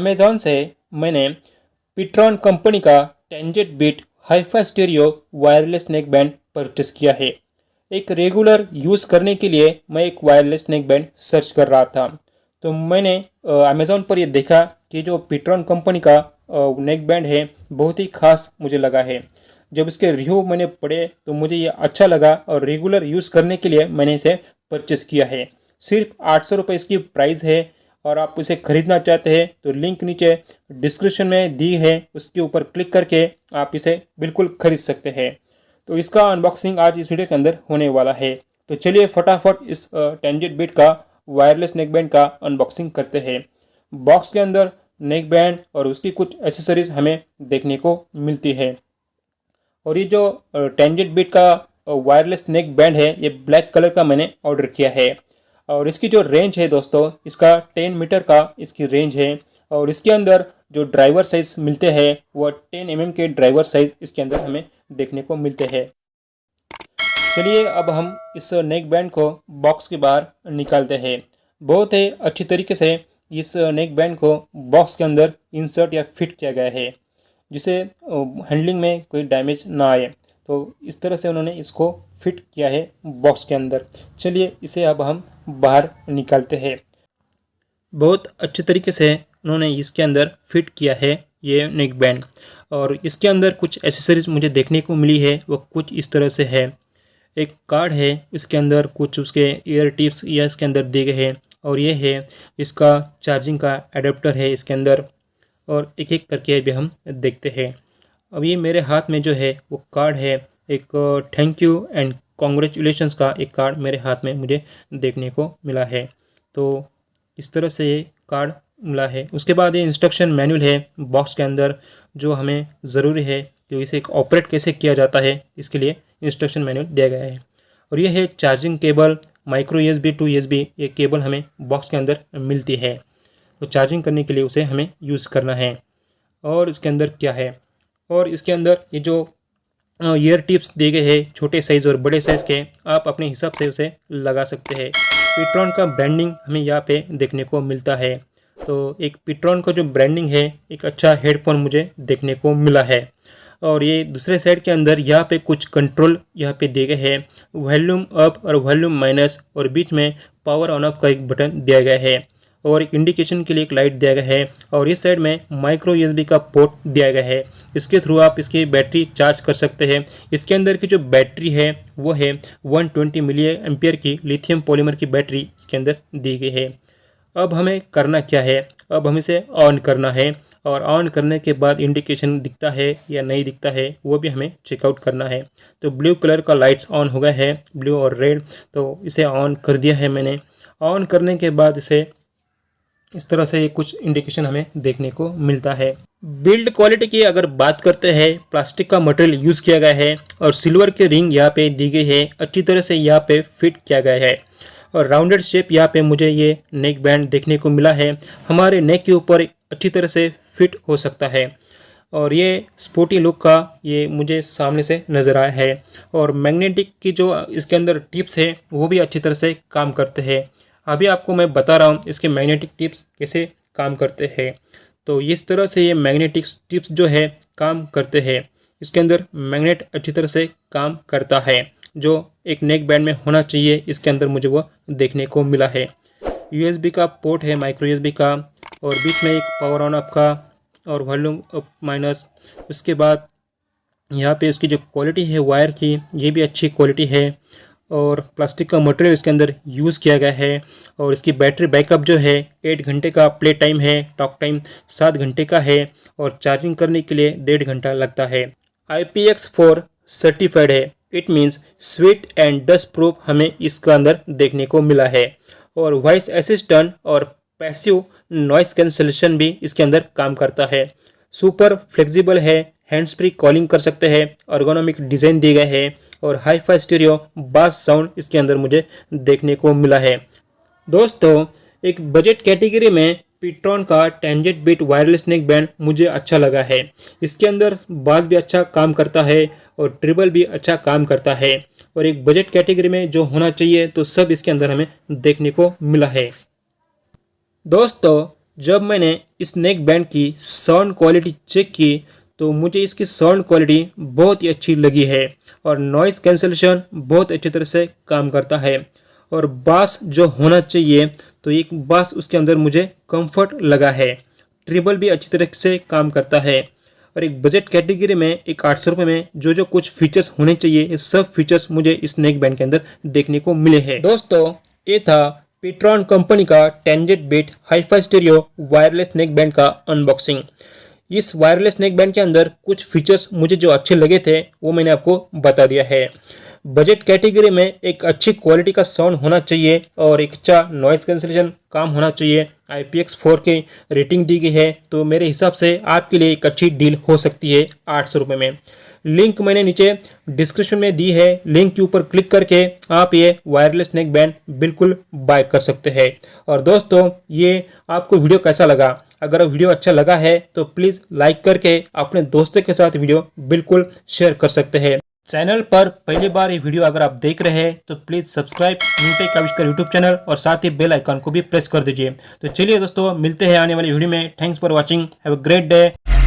Amazon से मैंने pTron company का tangentbeat hi fi stereo wireless neck band purchase किया है। एक रेगुलर यूज़ करने के लिए मैं एक वायरलेस नेक बैंड सर्च कर रहा था, तो मैंने अमेज़ॉन पर ये देखा कि जो पिट्रॉन कंपनी का नेक बैंड है बहुत ही ख़ास मुझे लगा है। जब इसके रिव्यू मैंने पढ़े तो मुझे ये अच्छा लगा और रेगुलर यूज़ करने के लिए मैंने इसे परचेस किया है। सिर्फ 800 रुपये इसकी प्राइस है और आप इसे खरीदना चाहते हैं तो लिंक नीचे डिस्क्रिप्शन में दी है, उसके ऊपर क्लिक करके आप इसे बिल्कुल खरीद सकते हैं। तो इसका अनबॉक्सिंग आज इस वीडियो के अंदर होने वाला है। तो चलिए फटाफट इस tangentbeat का वायरलेस नेक बैंड का अनबॉक्सिंग करते हैं। बॉक्स के अंदर नेक बैंड और उसकी कुछ एसेसरीज हमें देखने को मिलती है। और ये जो tangentbeat का वायरलेस नेक बैंड है ये ब्लैक कलर का मैंने ऑर्डर किया है। और इसकी जो रेंज है दोस्तों, इसका 10 मीटर का इसकी रेंज है। और इसके अंदर जो ड्राइवर साइज़ मिलते हैं वो 10 mm के ड्राइवर साइज़ इसके अंदर हमें देखने को मिलते हैं। चलिए अब हम इस नेक बैंड को बॉक्स के बाहर निकालते हैं। बहुत ही अच्छी तरीके से इस नेक बैंड को बॉक्स के अंदर इंसर्ट या फिट किया गया है, जिसे हैंडलिंग में कोई डैमेज ना आए। तो इस तरह से उन्होंने इसको फिट किया है बॉक्स के अंदर। चलिए इसे अब हम बाहर निकालते हैं। बहुत अच्छे तरीके से उन्होंने इसके अंदर फिट किया है ये नेक बैंड। और इसके अंदर कुछ एसेसरीज मुझे देखने को मिली है, वो कुछ इस तरह से है। एक कार्ड है, इसके अंदर कुछ उसके ईयर टिप्स या इसके अंदर दिए गए हैं। और ये है इसका चार्जिंग का एडेप्टर है इसके अंदर। और एक एक करके अभी हम देखते हैं। अब ये मेरे हाथ में जो है वो कार्ड है, एक थैंक यू एंड कॉन्ग्रेचुलेशंस का एक कार्ड मेरे हाथ में मुझे देखने को मिला है। तो इस तरह से ये कार्ड मिला है। उसके बाद ये इंस्ट्रक्शन मैनुअल है बॉक्स के अंदर, जो हमें ज़रूरी है कि इसे ऑपरेट कैसे किया जाता है, इसके लिए इंस्ट्रक्शन मैनुअल दिया गया है। और ये है charging cable, micro USB to USB ये केबल हमें बॉक्स के अंदर मिलती है। तो चार्जिंग करने के लिए उसे हमें यूज़ करना है। और इसके अंदर क्या है, और इसके अंदर ये जो ईयर टिप्स दिए गए हैं छोटे साइज़ और बड़े साइज़ के, आप अपने हिसाब से उसे लगा सकते हैं। पिट्रॉन का ब्रांडिंग हमें यहाँ पे देखने को मिलता है। तो एक पिट्रॉन का जो ब्रांडिंग है, एक अच्छा हेडफोन मुझे देखने को मिला है। और ये दूसरे साइड के अंदर यहाँ पे कुछ कंट्रोल यहाँ पे दिए गए हैं, वॉल्यूम अप और वॉल्यूम माइनस, और बीच में पावर ऑन ऑफ का एक बटन दिया गया है। और एक इंडिकेशन के लिए एक लाइट दिया गया है। और इस साइड में माइक्रो USB का पोर्ट दिया गया है, इसके थ्रू आप इसकी बैटरी चार्ज कर सकते हैं। इसके अंदर की जो बैटरी है वो है 120 मिली एम्पियर की लिथियम पॉलीमर की बैटरी इसके अंदर दी गई है। अब हमें करना क्या है, अब हमें इसे ऑन करना है। और ऑन करने के बाद इंडिकेशन दिखता है या नहीं दिखता है वो भी हमें चेकआउट करना है। तो ब्लू कलर का लाइट्स ऑन हो गया है, ब्लू और रेड, तो इसे ऑन कर दिया है मैंने। ऑन करने के बाद इसे इस तरह से कुछ इंडिकेशन हमें देखने को मिलता है। बिल्ड क्वालिटी की अगर बात करते हैं, प्लास्टिक का मटेरियल यूज़ किया गया है और सिल्वर की रिंग यहाँ पे दी गई है, अच्छी तरह से यहाँ पे फिट किया गया है। और राउंडेड शेप यहाँ पे मुझे ये नेक बैंड देखने को मिला है, हमारे नेक के ऊपर अच्छी तरह से फिट हो सकता है। और ये स्पोर्टी लुक का ये मुझे सामने से नज़र आया है। और मैग्नेटिक की जो इसके अंदर टिप्स है वो भी अच्छी तरह से काम करते हैं। अभी आपको मैं बता रहा हूँ इसके मैग्नेटिक टिप्स कैसे काम करते हैं। तो इस तरह से ये मैग्नेटिक टिप्स जो है काम करते हैं। इसके अंदर मैग्नेट अच्छी तरह से काम करता है, जो एक नेक बैंड में होना चाहिए, इसके अंदर मुझे वो देखने को मिला है। USB का पोर्ट है, माइक्रो USB का, और बीच में एक पावर ऑन ऑफ का और वॉल्यूम अप माइनस। उसके बाद यहाँ पे इसकी जो क्वालिटी है वायर की, ये भी अच्छी क्वालिटी है। और प्लास्टिक का मटेरियल इसके अंदर यूज़ किया गया है। और इसकी बैटरी बैकअप जो है 8 घंटे का प्ले टाइम है, टॉक टाइम 7 घंटे का है। और चार्जिंग करने के लिए 1.5 घंटा लगता है। IPX4 सर्टिफाइड है, it means sweet and dust proof हमें इसका अंदर देखने को मिला है। और वॉइस असिस्टेंट और पैसिव नॉइस कैंसलेशन भी इसके अंदर काम करता है। सुपर फ्लेक्सिबल है, हैंड्स फ्री कॉलिंग कर सकते हैं, ergonomic डिज़ाइन दिए गए हैं। और हाई-फाई स्टीरियो बास साउंड इसके अंदर मुझे देखने को मिला है। दोस्तों, एक बजट कैटेगरी में पिट्रॉन का tangentbeat वायरलेस नेक बैंड मुझे अच्छा लगा है। इसके अंदर बास भी अच्छा काम करता है और ट्रिबल भी अच्छा काम करता है। और एक बजट कैटेगरी में जो होना चाहिए तो सब इसके अंदर हमें देखने को मिला है। दोस्तों, जब मैंने इस नेक बैंड की साउंड क्वालिटी चेक की तो मुझे इसकी साउंड क्वालिटी बहुत ही अच्छी लगी है और नॉइज़ कैंसलेशन बहुत अच्छी तरह से काम करता है। और बास जो होना चाहिए तो एक बास उसके अंदर मुझे कंफर्ट लगा है। ट्रिबल भी अच्छी तरह से काम करता है और एक बजट कैटेगरी में एक 800 रुपये में जो जो कुछ फीचर्स होने चाहिए ये सब फीचर्स मुझे इस नेक बैंड के अंदर देखने को मिले हैं। दोस्तों ये था पेट्रॉन कंपनी का tangent beat hi fi stereo wireless neck band का अनबॉक्सिंग। इस वायरलेस नेक बैंड के अंदर कुछ फीचर्स मुझे जो अच्छे लगे थे वो मैंने आपको बता दिया है। बजट कैटेगरी में एक अच्छी क्वालिटी का साउंड होना चाहिए और एक अच्छा नॉइज़ कैंसलेशन काम होना चाहिए। IPX4 की रेटिंग दी गई है तो मेरे हिसाब से आपके लिए एक अच्छी डील हो सकती है 800 रुपये में। लिंक मैंने नीचे डिस्क्रिप्शन में दी है, लिंक के ऊपर क्लिक करके आप ये वायरलेस नेक बैंड बिल्कुल बाय कर सकते हैं। और दोस्तों ये आपको वीडियो कैसा लगा? अगर वीडियो अच्छा लगा है तो प्लीज़ लाइक करके अपने दोस्तों के साथ वीडियो बिल्कुल शेयर कर सकते हैं। चैनल पर पहली बार ये वीडियो अगर आप देख रहे हैं तो प्लीज़ सब्सक्राइब टेक आविष्कार यूट्यूब चैनल और साथ ही बेल आइकन को भी प्रेस कर दीजिए। तो चलिए दोस्तों मिलते हैं आने वाली वीडियो में। Thanks for watching, have a great day.